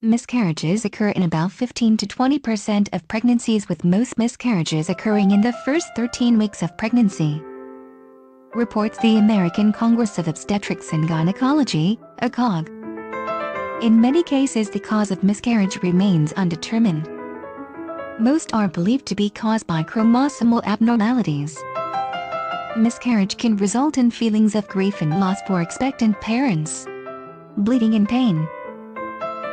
Miscarriages occur in about 15 to 20% of pregnancies, with most miscarriages occurring in the first 13 weeks of pregnancy. Reports the American Congress of Obstetrics and Gynecology, ACOG. In many cases, the cause of miscarriage remains undetermined. Most are believed to be caused by chromosomal abnormalities. Miscarriage can result in feelings of grief and loss for expectant parents, bleeding and pain.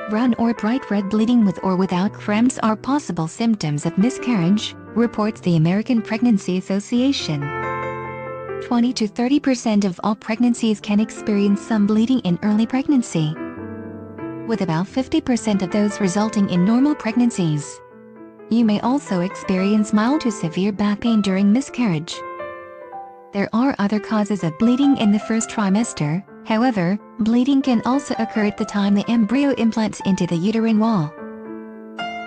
Brown or bright red bleeding with or without cramps are possible symptoms of miscarriage, reports the American Pregnancy Association. 20 to 30% of all pregnancies can experience some bleeding in early pregnancy, with about 50% of those resulting in normal pregnancies. You may also experience mild to severe back pain during miscarriage. There are other causes of bleeding in the first trimester. However, bleeding can also occur at the time the embryo implants into the uterine wall,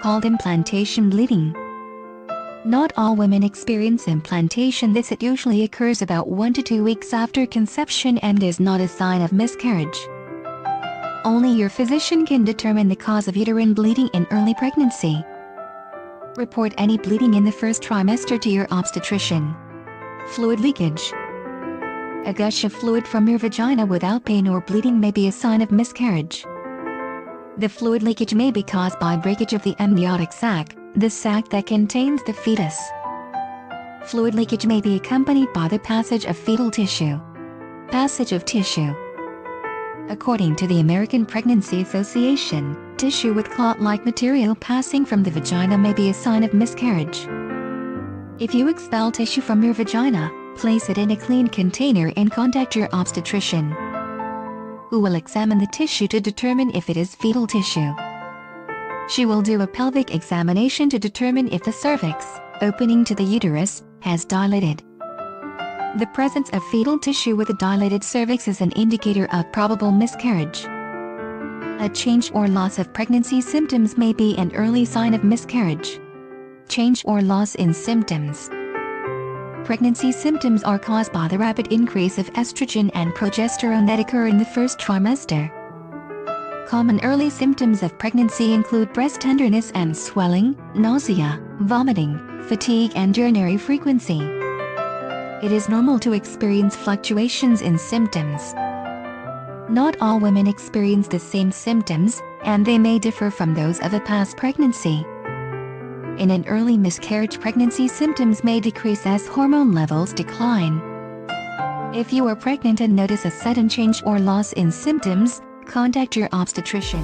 called implantation bleeding. Not all women experience implantation. It usually occurs about 1 to 2 weeks after conception and is not a sign of miscarriage. Only your physician can determine the cause of uterine bleeding in early pregnancy. Report any bleeding in the first trimester to your obstetrician. Fluid leakage. A gush of fluid from your vagina without pain or bleeding may be a sign of miscarriage. The fluid leakage may be caused by breakage of the amniotic sac, the sac that contains the fetus. Fluid leakage may be accompanied by the passage of fetal tissue. Passage of tissue. According to the American Pregnancy Association, tissue with clot-like material passing from the vagina may be a sign of miscarriage. If you expel tissue from your vagina, place it in a clean container and contact your obstetrician, who will examine the tissue to determine if it is fetal tissue. She will do a pelvic examination to determine if the cervix, opening to the uterus, has dilated. The presence of fetal tissue with a dilated cervix is an indicator of probable miscarriage. A change or loss of pregnancy symptoms may be an early sign of miscarriage. Change or loss in symptoms. Pregnancy symptoms are caused by the rapid increase of estrogen and progesterone that occur in the first trimester. Common early symptoms of pregnancy include breast tenderness and swelling, nausea, vomiting, fatigue, and urinary frequency. It is normal to experience fluctuations in symptoms. Not all women experience the same symptoms, and they may differ from those of a past pregnancy. In an early miscarriage, pregnancy symptoms may decrease as hormone levels decline. If you are pregnant and notice a sudden change or loss in symptoms, contact your obstetrician.